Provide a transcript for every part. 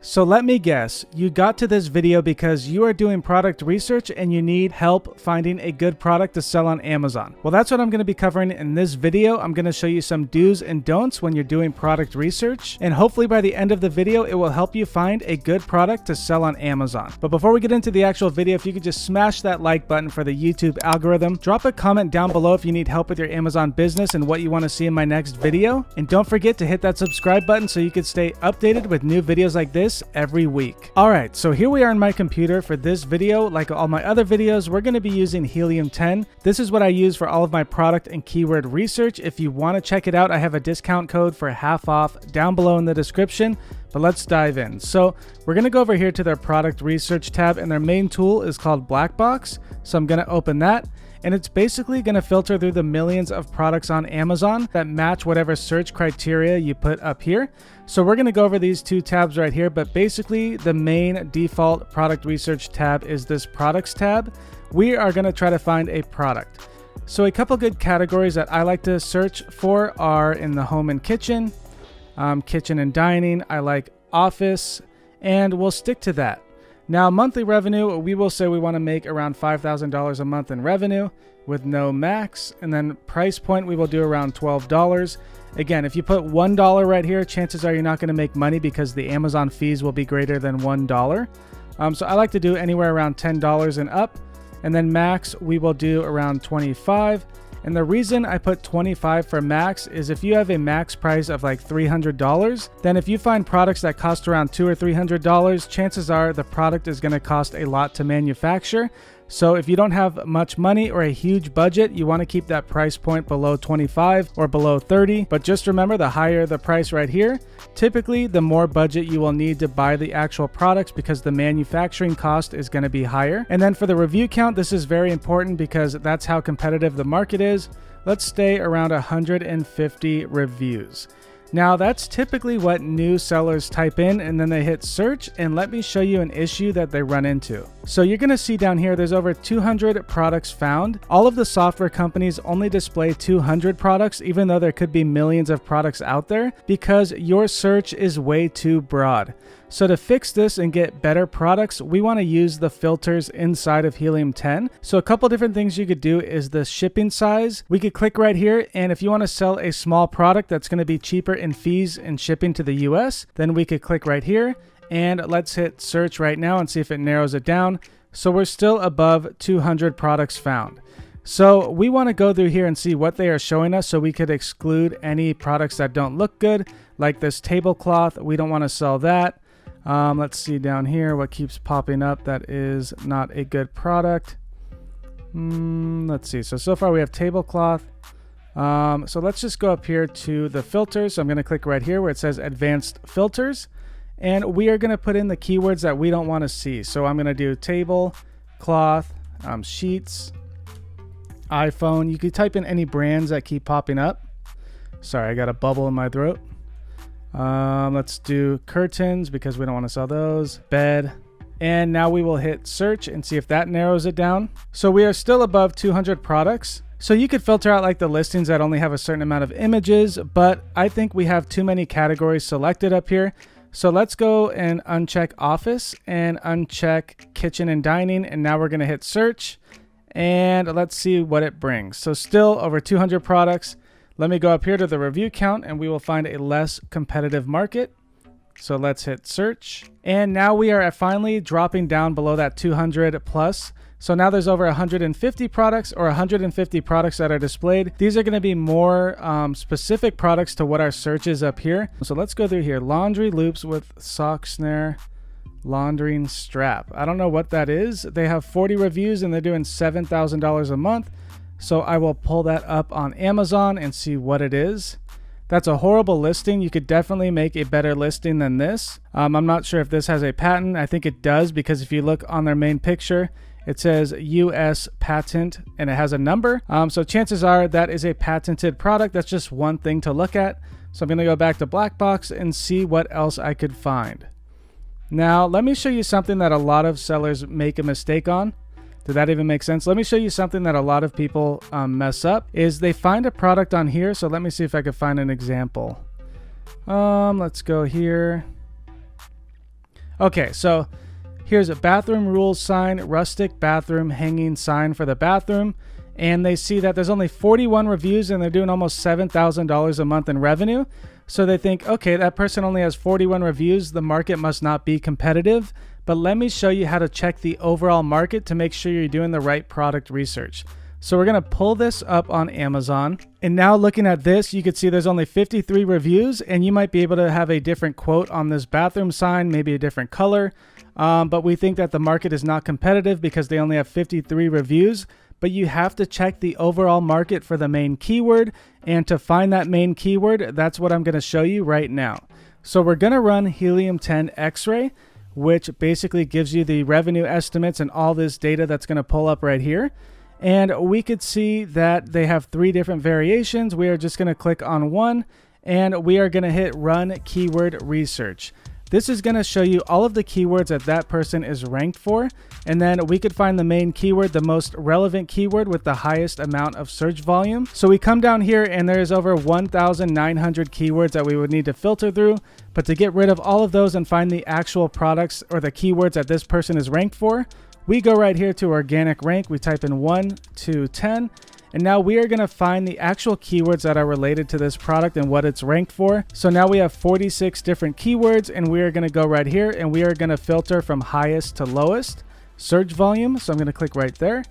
So let me guess, you got to this video because you are doing product research and you need help finding a good product to sell on Amazon. Well, that's what I'm going to be covering in this video. I'm going to show you some do's and don'ts when you're doing product research, and hopefully by the end of the video, it will help you find a good product to sell on Amazon. But before we get into the actual video, if you could just smash that like button for the YouTube algorithm, drop a comment down below if you need help with your Amazon business and what you want to see in my next video. And don't forget to hit that subscribe button so you can stay updated with new videos like this every week. Alright, so here we are on my computer for this video. Like all my other videos, we're going to be using Helium 10. This is what I use for all of my product and keyword research. If you want to check it out, I have a discount code for half off down below in the description. But let's dive in. So we're going to go over here to their product research tab, and their main tool is called Black Box. So I'm going to open that. And it's basically going to filter through the millions of products on Amazon that match whatever search criteria you put up here. So we're going to go over these two tabs right here, but basically the main default product research tab is this products tab. We are going to try to find a product. So a couple good categories that I like to search for are in the home and kitchen, kitchen and dining. I like office, and we'll stick to that. Now, monthly revenue, we will say we want to make around $5,000 a month in revenue with no max. And then price point, we will do around $12. Again, if you put $1 right here, chances are you're not going to make money because the Amazon fees will be greater than $1. So I like to do anywhere around $10 and up. And then max, we will do around $25. And the reason I put $25 for max is if you have a max price of like $300, then if you find products that cost around $200 or $300, chances are the product is going to cost a lot to manufacture. So if you don't have much money or a huge budget, you want to keep that price point below 25 or below 30. But just remember, the higher the price right here, typically the more budget you will need to buy the actual products because the manufacturing cost is going to be higher. And then for the review count, this is very important because that's how competitive the market is. Let's stay around 150 reviews. Now that's typically what new sellers type in, and then they hit search, and let me show you an issue that they run into. So you're going to see down here there's over 200 products found. All of the software companies only display 200 products, even though there could be millions of products out there, because your search is way too broad. So to fix this and get better products, we want to use the filters inside of Helium 10. So a couple different things you could do is the shipping size. We could click right here, and if you want to sell a small product that's going to be cheaper in fees and shipping to the US, then we could click right here, and let's hit search right now and see if it narrows it down. So we're still above 200 products found. So we want to go through here and see what they are showing us so we could exclude any products that don't look good, like this tablecloth. We don't want to sell that. Let's see down here what keeps popping up that is not a good product. Let's see. So far we have tablecloth. So let's just go up here to the filters. So I'm going to click right here where it says advanced filters. And we are going to put in the keywords that we don't want to see. So I'm going to do table, cloth, sheets, iPhone. You could type in any brands that keep popping up. Sorry, I got a bubble in my throat. Let's do curtains because we don't want to sell those. Bed. And now we will hit search and see if that narrows it down. So we are still above 200 products. So you could filter out like the listings that only have a certain amount of images, but I think we have too many categories selected up here. So let's go and uncheck office and uncheck kitchen and dining. And now we're going to hit search and let's see what it brings. So still over 200 products. Let me go up here to the review count and we will find a less competitive market. So let's hit search. And now we are finally dropping down below that 200 plus. So now there's over 150 products or 150 products that are displayed. These are going to be more specific products to what our search is up here. So let's go through here. Laundry loops with sock snare, laundering strap. I don't know what that is. They have 40 reviews and they're doing $7,000 a month. So I will pull that up on Amazon and see what it is. That's a horrible listing. You could definitely make a better listing than this. I'm not sure if this has a patent. I think it does because if you look on their main picture, it says US patent and it has a number. So chances are that is a patented product. That's just one thing to look at. So I'm going to go back to Black Box and see what else I could find. Now, let me show you something that a lot of sellers make a mistake on. Did that even make sense? Let me show you something that a lot of people mess up is they find a product on here. So let me see if I could find an example. Let's go here. Okay, so here's a bathroom rules sign, rustic bathroom hanging sign for the bathroom. And they see that there's only 41 reviews and they're doing almost $7,000 a month in revenue. So they think, okay, that person only has 41 reviews. The market must not be competitive. But let me show you how to check the overall market to make sure you're doing the right product research. So we're going to pull this up on Amazon. And now looking at this, you can see there's only 53 reviews and you might be able to have a different quote on this bathroom sign, maybe a different color. But we think that the market is not competitive because they only have 53 reviews. But you have to check the overall market for the main keyword. And to find that main keyword, that's what I'm going to show you right now. So we're going to run Helium-10 X-ray, which basically gives you the revenue estimates and all this data that's going to pull up right here. And we could see that they have 3 different variations. We are just going to click on one and we are going to hit Run Keyword Research. This is going to show you all of the keywords that that person is ranked for. And then we could find the main keyword, the most relevant keyword with the highest amount of search volume. So we come down here and there's over 1,900 keywords that we would need to filter through. But to get rid of all of those and find the actual products or the keywords that this person is ranked for, we go right here to organic rank. We type in 1 to 10. And now we are going to find the actual keywords that are related to this product and what it's ranked for. So now we have 46 different keywords and we are going to go right here and we are going to filter from highest to lowest search volume. So I'm going to click right there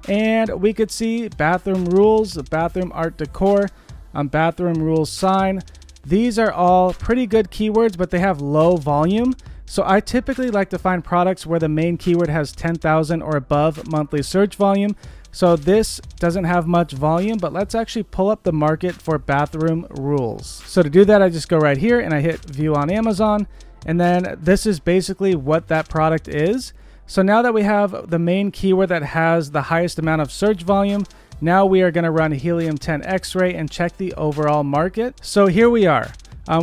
and we could see bathroom rules, bathroom art decor, bathroom rules sign. These are all pretty good keywords, but they have low volume. So I typically like to find products where the main keyword has 10,000 or above monthly search volume. So this doesn't have much volume, but let's actually pull up the market for bathroom rules. So to do that, I just go right here and I hit view on Amazon. And then this is basically what that product is. So now that we have the main keyword that has the highest amount of search volume, now we are going to run Helium-10 X-ray and check the overall market. So here we are.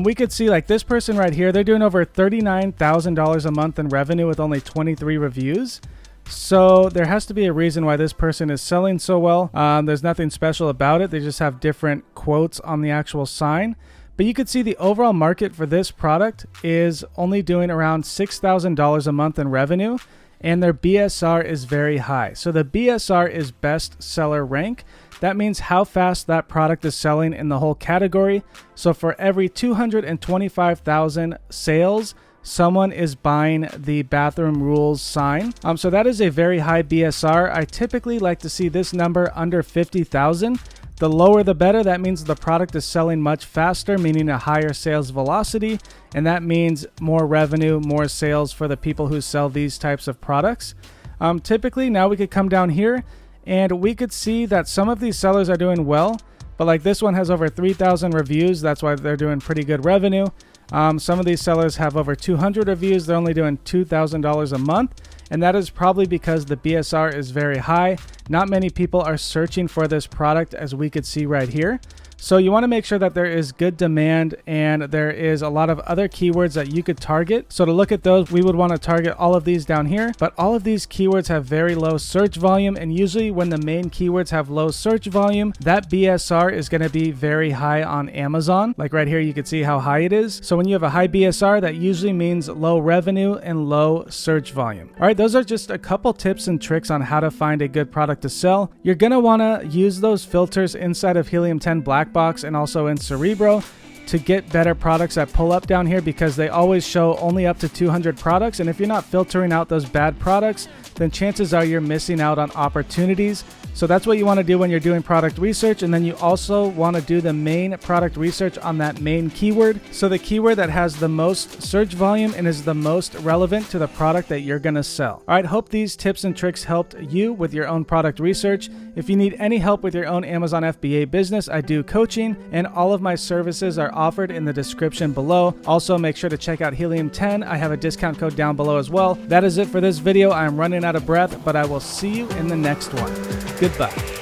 We could see like this person right here, they're doing over $39,000 a month in revenue with only 23 reviews. So there has to be a reason why this person is selling so well. There's nothing special about it. They just have different quotes on the actual sign. But you could see the overall market for this product is only doing around $6,000 a month in revenue. And their BSR is very high. So the BSR is best seller rank. That means how fast that product is selling in the whole category. So for every 225,000 sales, someone is buying the bathroom rules sign. So that is a very high BSR. I typically like to see this number under 50,000. The lower the better. That means the product is selling much faster, meaning a higher sales velocity. And that means more revenue, more sales for the people who sell these types of products. Typically, now we could come down here and we could see that some of these sellers are doing well. But like this one has over 3,000 reviews. That's why they're doing pretty good revenue. Some of these sellers have over 200 reviews. They're only doing $2,000 a month. And that is probably because the BSR is very high. Not many people are searching for this product, as we could see right here. So you want to make sure that there is good demand and there is a lot of other keywords that you could target. So to look at those, we would want to target all of these down here. But all of these keywords have very low search volume. And usually when the main keywords have low search volume, that BSR is going to be very high on Amazon. Like right here, you can see how high it is. So when you have a high BSR, that usually means low revenue and low search volume. All right, those are just a couple tips and tricks on how to find a good product to sell. You're going to want to use those filters inside of Helium-10 Black Box and also in Cerebro to get better products that pull up down here, because they always show only up to 200 products. And if you're not filtering out those bad products, then chances are you're missing out on opportunities. So that's what you want to do when you're doing product research. And then you also want to do the main product research on that main keyword. So the keyword that has the most search volume and is the most relevant to the product that you're going to sell. All right, hope these tips and tricks helped you with your own product research. If you need any help with your own Amazon FBA business, I do coaching, and all of my services are offered in the description below. Also, make sure to check out Helium-10. I have a discount code down below as well. That is it for this video. I'm running out of breath, but I will see you in the next one. Goodbye.